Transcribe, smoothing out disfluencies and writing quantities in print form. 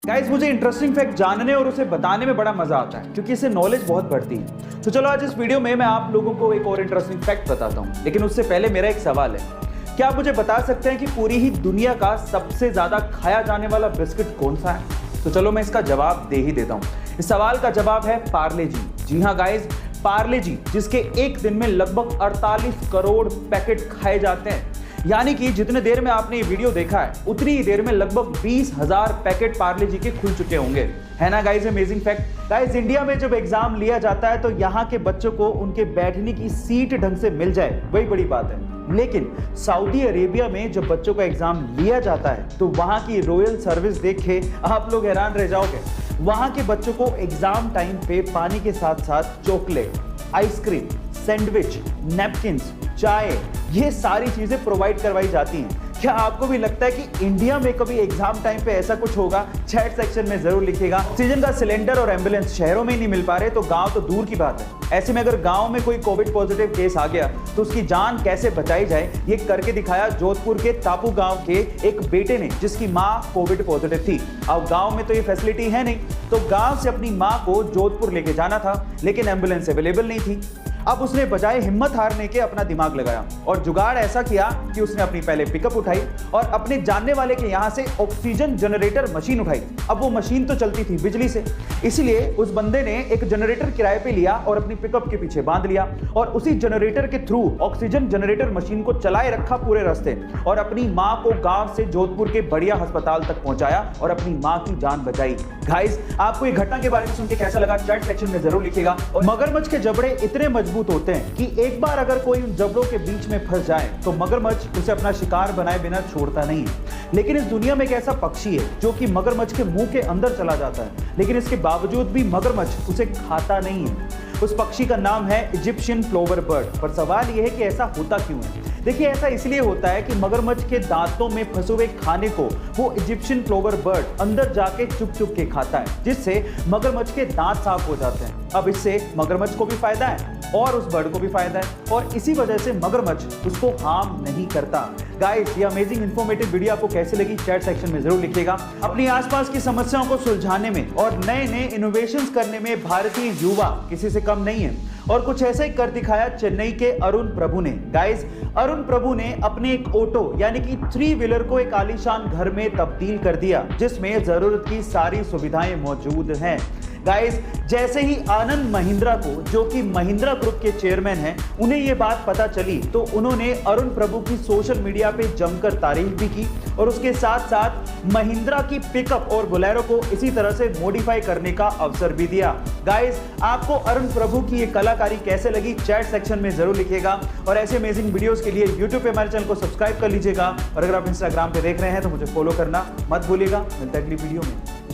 Guys, मुझे interesting fact जानने और उसे बताने में बड़ा मजा आता है क्योंकि इससे नॉलेज बहुत बढ़ती है। तो चलो आज इस वीडियो में मैं आप लोगों को एक और इंटरेस्टिंग फैक्ट बताता हूँ, लेकिन उससे पहले मेरा एक सवाल है। क्या आप मुझे बता सकते हैं कि पूरी ही दुनिया का सबसे ज्यादा खाया जाने वाला बिस्किट कौन सा है? तो चलो मैं इसका जवाब दे ही देता हूँ। इस सवाल का जवाब है पार्ले जी। जी हाँ गाइस, पार्ले जी, जिसके एक दिन में लगभग 48 करोड़ पैकेट खाए जाते हैं। यानी कि जितने देर में आपने ये वीडियो देखा है उतनी ही देर में लगभग 20,000 पैकेट पार्ले जी के खुल चुके होंगे। है ना guys amazing fact. Guys, India में जब एग्जाम लिया जाता है तो यहाँ के बच्चों को उनके बैठने की सीट ढंग से मिल जाए, वही बड़ी बात है। लेकिन सऊदी अरेबिया में जब बच्चों का एग्जाम लिया जाता है तो वहां की रॉयल सर्विस देख के आप लोग हैरान रह जाओगे। वहां के बच्चों को एग्जाम टाइम पे पानी के साथ साथ चॉकलेट, आइसक्रीम, सैंडविच, नैपकिन्स, चाय, ये सारी चीजें प्रोवाइड करवाई जाती हैं। क्या आपको भी लगता है कि इंडिया में कभी एग्जाम टाइम पे ऐसा कुछ होगा? चैट सेक्शन में जरूर लिखिएगा। ऑक्सीजन का सिलेंडर और एम्बुलेंस शहरों में ही नहीं मिल पा रहे तो गांव तो दूर की बात है। ऐसे में अगर गांव में कोई कोविड पॉजिटिव केस आ गया तो उसकी जान कैसे बचाई जाए, ये करके दिखाया जोधपुर के तापू गांव के एक बेटे ने, जिसकी मां कोविड पॉजिटिव थी। अब गांव में तो ये फैसिलिटी है नहीं, तो गांव से अपनी मां को जोधपुर लेके जाना था, लेकिन एम्बुलेंस अवेलेबल नहीं थी। अब उसने बजाय हिम्मत हारने के अपना दिमाग लगाया और जुगाड़ ऐसा किया कि उसने अपनी पहले पिकअप उठाई और अपने जानने वाले के यहां से ऑक्सीजन जनरेटर मशीन उठाई। अब वो मशीन तो चलती थी बिजली से, इसलिए उस बंदे ने एक जनरेटर किराए पे लिया और अपनी पिकअप के पीछे बांध लिया और उसी जनरेटर के थ्रू ऑक्सीजन जनरेटर मशीन को चलाए रखा पूरे रास्ते और अपनी मां को गांव से जोधपुर के बढ़िया अस्पताल तक पहुंचाया और अपनी मां की जान बचाई। गाइस, आपको ये घटना के बारे में सुन के कैसा लगा चैट सेक्शन में जरूर लिखिएगा। और मगरमच्छ के जबड़े इतने मजबूत होते हैं कि एक बार अगर कोई उन जबड़ों के बीच में फंस जाए तो मगरमच्छ उसे अपना शिकार बनाए बिना छोड़ता नहीं है। लेकिन इस दुनिया में एक ऐसा पक्षी है जो कि मगरमच्छ के मुंह के अंदर चला जाता है, लेकिन इसके बावजूद भी मगरमच्छ उसे खाता नहीं है। उस पक्षी का नाम है इजिप्शियन प्लोवर बर्ड। पर सवाल यह है कि ऐसा होता क्यों है? देखिए, ऐसा इसलिए होता है कि मगरमच्छ के दांतों में फंसे हुए खाने को वो इजिप्शियन प्लोवर बर्ड अंदर जाके चुप चुप के खाता है, जिससे मगरमच्छ के दांत साफ हो जाते हैं। अब इससे मगरमच्छ को भी फायदा है और उस बर्ड को भी फायदा है और इसी वजह से मगरमच्छ उसको हार्म नहीं करता। गाइस, ये अमेजिंग इंफॉर्मेटिव वीडियो आपको कैसे लगी चैट सेक्शन में जरूर लिखिएगा। अपनी आसपास की समस्याओं को सुलझाने में और नए नए इनोवेशंस करने में भारतीय युवा किसी से कम नहीं है और कुछ ऐसा ही कर दिखाया चेन्नई के अरुण प्रभु ने। गाइस, अरुण प्रभु ने अपने एक ऑटो यानी कि 3 व्हीलर को एक आलीशान घर में तब्दील कर दिया जिसमें जरूरत की सारी सुविधाएं मौजूद हैं। गाइस, जैसे ही आनंद महिंद्रा को, जो कि महिंद्रा ग्रुप के चेयरमैन हैं, उन्हें यह बात पता चली तो उन्होंने अरुण प्रभु की सोशल मीडिया पे जमकर तारीफ भी की और उसके साथ साथ महिंद्रा की पिकअप और बोलेरो को इसी तरह से मॉडिफाई करने का अवसर भी दिया। गाइस, आपको अरुण प्रभु की ये कलाकारी कैसे लगी चैट सेक्शन में जरूर लिखिएगा और ऐसे अमेजिंग वीडियोस के लिए यूट्यूब पे हमारे चैनल को सब्सक्राइब कर लीजिएगा और अगर आप इंस्टाग्राम पे देख रहे हैं तो मुझे फॉलो करना मत भूलिएगा। मिलते हैं अगली वीडियो में।